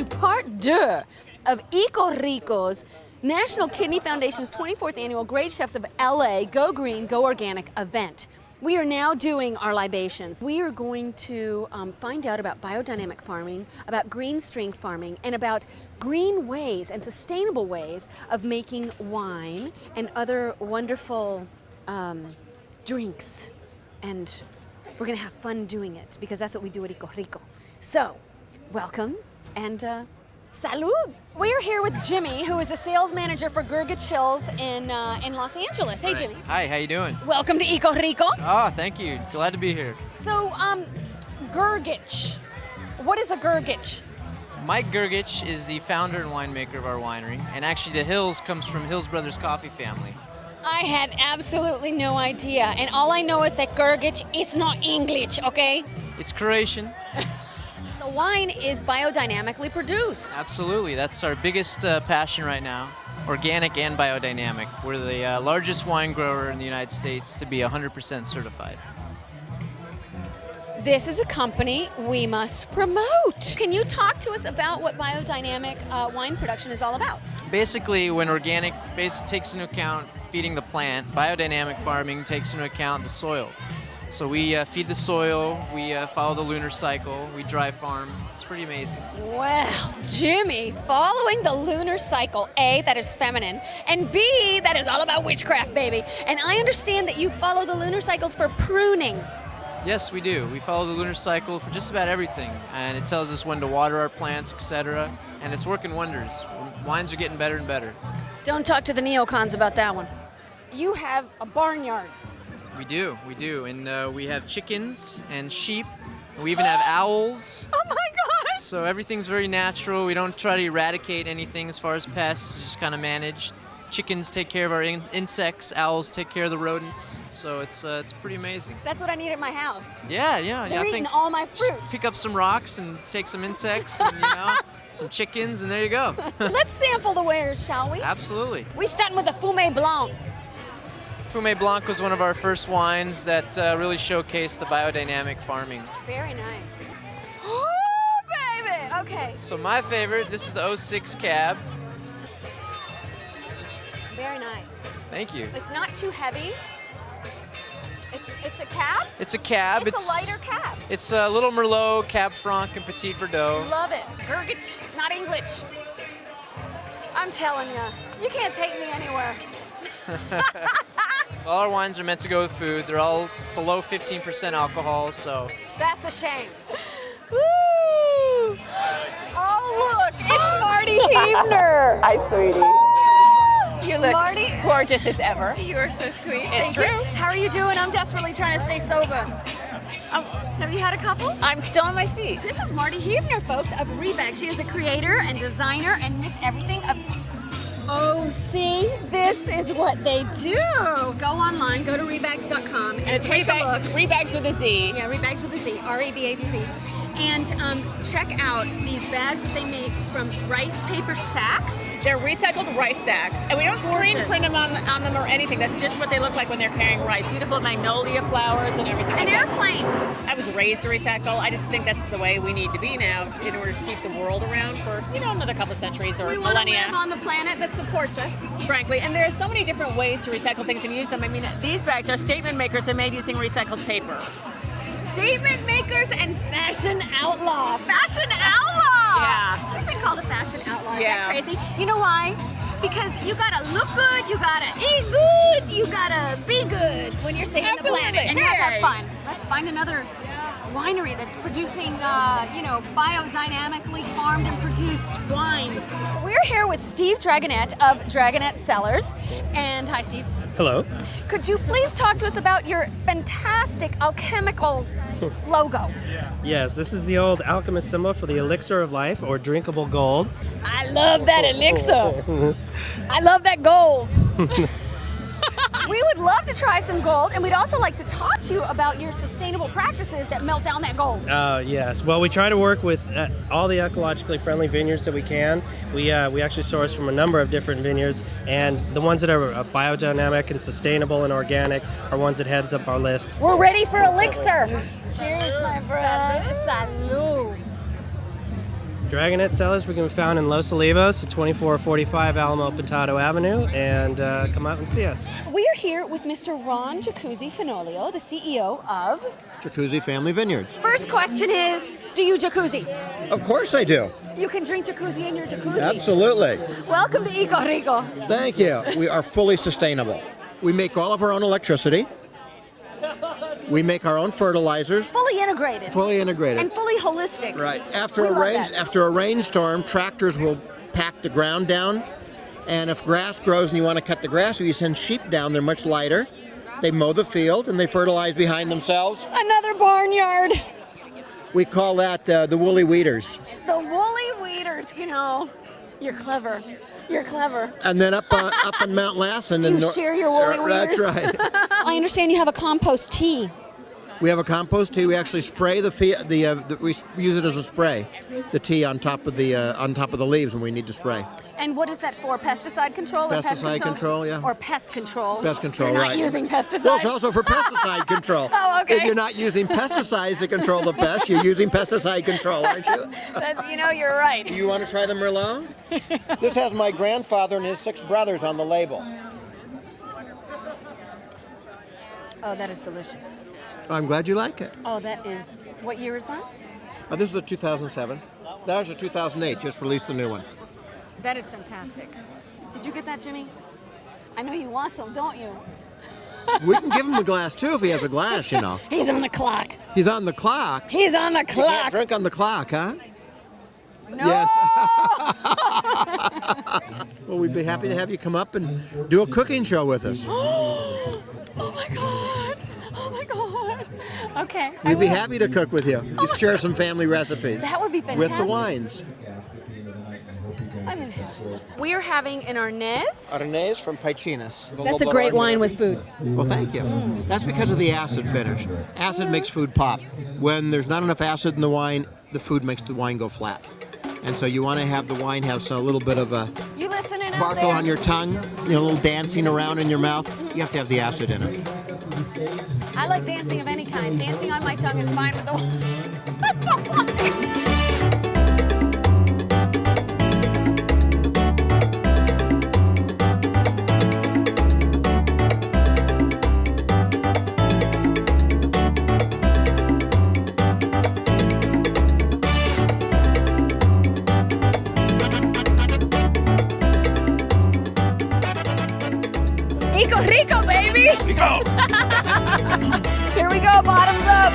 part 2 of EcoRico's National Kidney Foundation's 24th annual Great Chefs of LA Go Green, Go Organic event. We are now doing our libations. We are going to find out about biodynamic farming, about green string farming, and about green ways and sustainable ways of making wine and other wonderful drinks. And we're gonna have fun doing it because that's what we do at EcoRico. So, welcome and salud. We're here with Jimmy, who is the sales manager for Gergich Hills in Los Angeles. Hey, Jimmy. Hi, how you doing? Welcome to EcoRico. Oh, thank you. Glad to be here. So, Gergich. What is a Gergich? Mike Gergich is the founder and winemaker of our winery, and actually the Hills comes from Hills Brothers Coffee family. I had absolutely no idea, and all I know is that Gergich is not English, okay? It's Croatian. The wine is biodynamically produced. Absolutely. That's our biggest passion right now, organic and biodynamic. We're the largest wine grower in the United States to be 100% certified. This is a company we must promote. Can you talk to us about what biodynamic wine production is all about? Basically, when organic takes into account feeding the plant, biodynamic farming takes into account the soil. So we feed the soil, we follow the lunar cycle, we dry farm. It's pretty amazing. Well, Jimmy, following the lunar cycle, A, that is feminine, and B, that is all about witchcraft, baby. And I understand that you follow the lunar cycles for pruning. Yes, we do. We follow the lunar cycle for just about everything, and it tells us when to water our plants, etc. And it's working wonders. Wines are getting better and better. Don't talk to the neocons about that one. You have a barnyard. We do, and we have chickens and sheep. And we even have owls. Oh my gosh! So everything's very natural. We don't try to eradicate anything as far as pests. It's just kind of managed. Chickens take care of our insects. Owls take care of the rodents. So it's pretty amazing. That's what I need at my house. Yeah. They're eating all my fruit. Pick up some rocks and take some insects, and some chickens, and there you go. Let's sample the wares, shall we? Absolutely. We starting with the Fumé Blanc. Fumé Blanc was one of our first wines that really showcased the biodynamic farming. Very nice. Oh, baby! Okay. So my favorite, this is the 06 cab. Very nice. Thank you. It's not too heavy. It's a cab? It's a cab. It's a lighter cab. It's a little Merlot, Cab Franc, and Petit Verdot. Love it. Gergich, not English. I'm telling you, you can't take me anywhere. All our wines are meant to go with food. They're all below 15% alcohol, so. That's a shame. Woo! Oh, look, it's Marty Hebner. Hi, sweetie. You look Marty, gorgeous as ever. you are so sweet. It's Thank you. true. How are you doing? I'm desperately trying to stay sober. Have you had a couple? I'm still on my feet. This is Marty Hebner, folks, of Rebag. She is the creator and designer and Miss Everything of. Oh, see, this is what they do. Go online, go to rebags.com, and And it's take a look. Rebags with a Z. Yeah, Rebags with a Z, R-E-B-A-G-Z. And check out these bags that they make from rice paper sacks. They're recycled rice sacks. And we don't screen Gorgeous. print them on them or anything. That's just what they look like when they're carrying rice. Beautiful magnolia flowers and everything. An like that. airplane. I was raised to recycle. I just think that's the way we need to be now in order to keep the world around for, another couple of centuries or We want to millennia. live on the planet that supports us. Frankly, and there's so many different ways to recycle things and use them. I mean, these bags are statement makers and made using recycled paper. Statement makers and fashion outlaw. Fashion outlaw! Yeah. She's been called a fashion outlaw. Yeah. Isn't that crazy? You know why? Because you gotta look good, you gotta eat good, you gotta be good when you're saving Absolutely. the planet. And you have to Hey. have fun. Let's find another winery that's producing, biodynamically farmed and produced wines. We're here with Steve Dragonette of Dragonette Cellars. And hi, Steve. Hello. Could you please talk to us about your fantastic alchemical logo? Yes, this is the old alchemist symbol for the elixir of life, or drinkable gold. I love that elixir. I love that gold. We would love to try some gold, and we'd also like to talk to you about your sustainable practices that melt down that gold. Yes. Well, we try to work with all the ecologically friendly vineyards that we can. We actually source from a number of different vineyards, and the ones that are biodynamic and sustainable and organic are ones that heads up our list. We're ready for elixir. Cheers, my brother. Salud. Dragonette Cellars, we can be found in Los Olivos at 2445 Alamo Pintado Avenue, and come out and see us. We are here with Mr. Ron Jacuzzi Fenolio, the CEO of... Jacuzzi Family Vineyards. First question is, do you jacuzzi? Of course I do. You can drink jacuzzi in your jacuzzi. Absolutely. Welcome to EcoRico. Thank you. We are fully sustainable. We make all of our own electricity. We make our own fertilizers. Fully integrated. Fully integrated. And fully holistic. Right. We love that. After a rainstorm, tractors will pack the ground down. And if grass grows and you want to cut the grass, if you send sheep down, they're much lighter. They mow the field and they fertilize behind themselves. Another barnyard. We call that the woolly weeders. The woolly weeders, you know. You're clever. You're clever. And then up on Mount Lassen. Do you share your woolly weeders? That's right. I understand you have a compost tea. We have a compost tea. We actually spray we use it as a spray, the tea on top of the leaves when we need to spray. And what is that for? Pesticide control or pest Pesticide control, yeah. Or pest control? Pest control, You're not right. using pesticides? Well, it's also for pesticide control. Oh, okay. If you're not using pesticides to control the pests, you're using pesticide control, aren't you? You know, you're right. Do you want to try the Merlot? This has my grandfather and his 6 brothers on the label. Oh, that is delicious. I'm glad you like it. Oh, that is... What year is that? This is a 2007. That was a 2008. Just released the new one. That is fantastic. Did you get that, Jimmy? I know you want some, don't you? We can give him a glass, too, if he has a glass, you know. He's on the clock. He's on the clock. He's on the You can't clock. drink on the clock, huh? No! Yes. Well, we'd be happy to have you come up and do a cooking show with us. Oh my God. Oh my God. Okay. I We'd be will. happy to cook with you. You share some family recipes. That would be fantastic. With the wines. I'm in heaven. We are having an Arnez. Arnez from Paichinas. That's a great wine with food. Well, thank you. That's because of the acid finish. Acid makes food pop. When there's not enough acid in the wine, the food makes the wine go flat. And so you want to have the wine have a little bit of a You listening out sparkle there? on your tongue, a little dancing around in your mouth. You have to have the acid in it. I like dancing of any kind. Dancing on my tongue is fine with the wine. EcoRico, baby! Here we go, bottoms up.